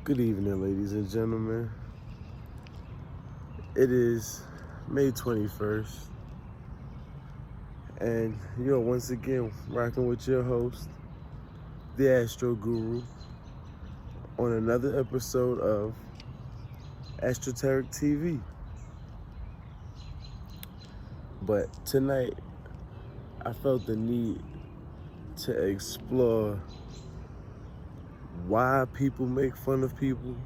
Good evening, ladies and gentlemen. It is May 21st, and you're once again rocking with your host, the Astro Guru, on another episode of Astroteric TV. But tonight, I felt the need to explore why people make fun of people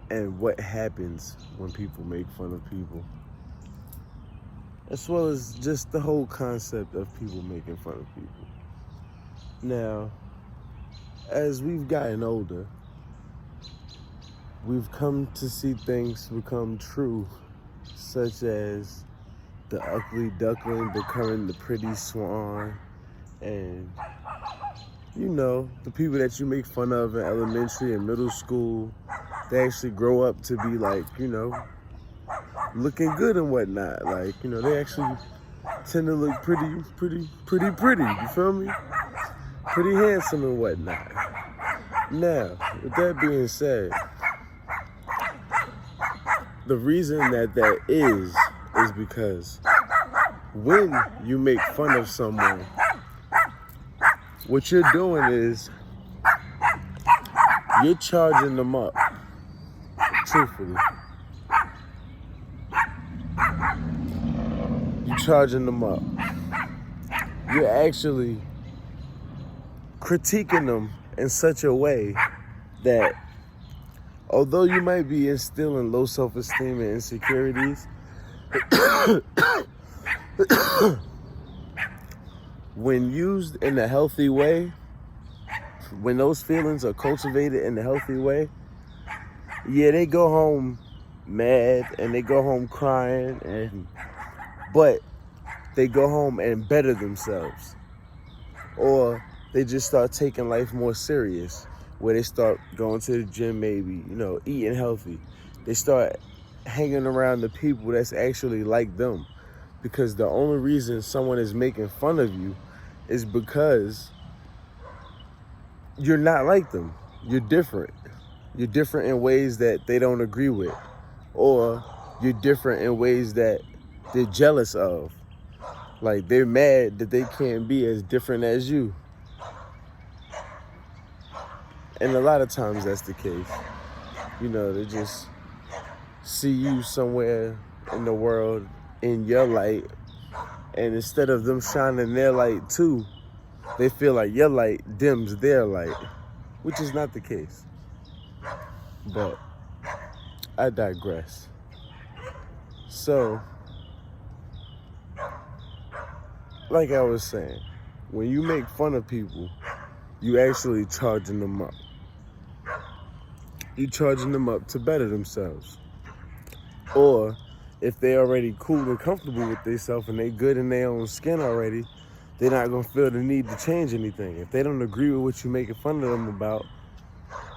and what happens when people make fun of people, as well as just the whole concept of people making fun of people. Now, as we've gotten older, we've come to see things become true, such as the ugly duckling becoming the pretty swan, and the people that you make fun of in elementary and middle school, they actually grow up to be looking good and whatnot. They actually tend to look pretty, you feel me? Pretty handsome and whatnot. Now, with that being said, the reason that is because when you make fun of someone, what you're doing is you're charging them up, truthfully. You're charging them up. You're actually critiquing them in such a way that although you might be instilling low self-esteem and insecurities, when used in a healthy way, when those feelings are cultivated in a healthy way, yeah, they go home mad and they go home crying, but they go home and better themselves. Or they just start taking life more serious, where they start going to the gym, maybe, eating healthy. They start hanging around the people that's actually like them. Because the only reason someone is making fun of you is because you're not like them. You're different. You're different in ways that they don't agree with. Or you're different in ways that they're jealous of. Like, they're mad that they can't be as different as you. And a lot of times that's the case. They just see you somewhere in the world in your light, and instead of them shining their light too, they feel like your light dims their light, which is not the case. But I digress. So, like I was saying, when you make fun of people, you actually charging them up. You charging them up to better themselves. Or if they already cool and comfortable with themselves and they good in their own skin already, they're not gonna feel the need to change anything. If they don't agree with what you're making fun of them about,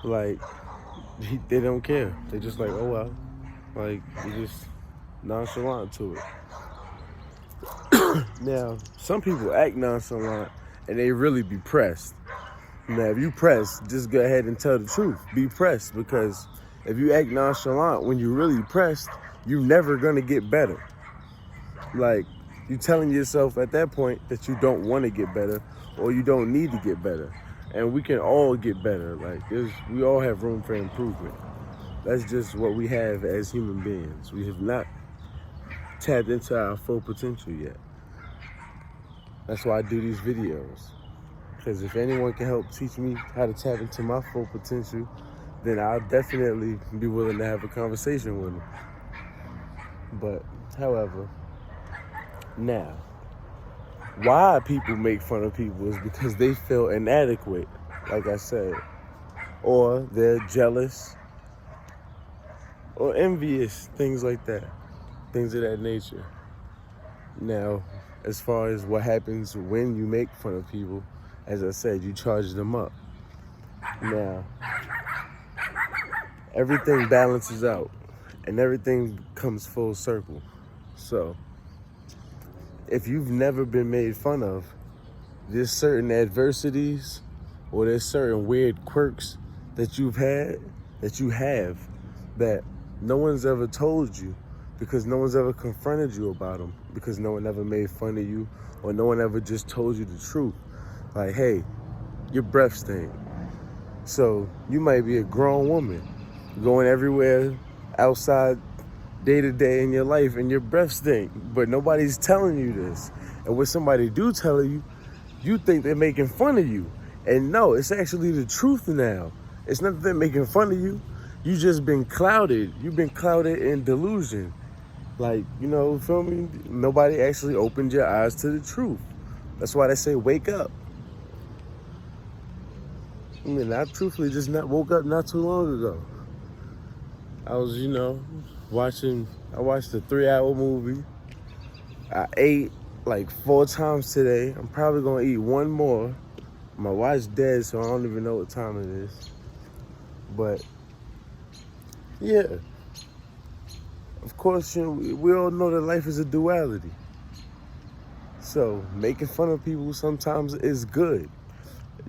they don't care. They just like, oh well. You're just nonchalant to it. Now, some people act nonchalant and they really be pressed. Now, if you press, just go ahead and tell the truth. Be pressed, because if you act nonchalant when you're really pressed, you're never gonna get better. You're telling yourself at that point that you don't want to get better or you don't need to get better. And we can all get better. We all have room for improvement. That's just what we have as human beings. We have not tapped into our full potential yet. That's why I do these videos. Because if anyone can help teach me how to tap into my full potential, then I'll definitely be willing to have a conversation with them. But, however, now, why people make fun of people is because they feel inadequate, like I said. Or they're jealous or envious, things like that. Things of that nature. Now, as far as what happens when you make fun of people, as I said, you charge them up. Now, everything balances out and everything comes full circle. So, if you've never been made fun of, there's certain adversities or there's certain weird quirks that you've had that you have that no one's ever told you because no one's ever confronted you about them, because no one ever made fun of you or no one ever just told you the truth. Like, hey, your breath stink. So you might be a grown woman going everywhere outside day to day in your life and your breath stink, but nobody's telling you this. And when somebody do tell you, you think they're making fun of you. And no, it's actually the truth now. It's not that they're making fun of you. You just been clouded. You've been clouded in delusion. Like, feel me? Nobody actually opened your eyes to the truth. That's why they say wake up. I mean, I truthfully just woke up not too long ago. I was, I watched a 3-hour movie. I ate like 4 times today. I'm probably gonna eat one more. My wife's dead, so I don't even know what time it is. But yeah, of course, we all know that life is a duality. So making fun of people sometimes is good.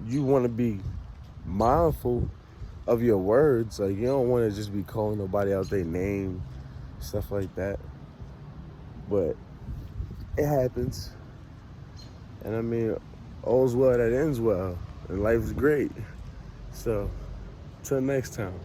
You want to be mindful of your words. Like, you don't want to just be calling nobody out their name, stuff like that. But it happens. And I mean, all's well that ends well. And life's great. So, till next time.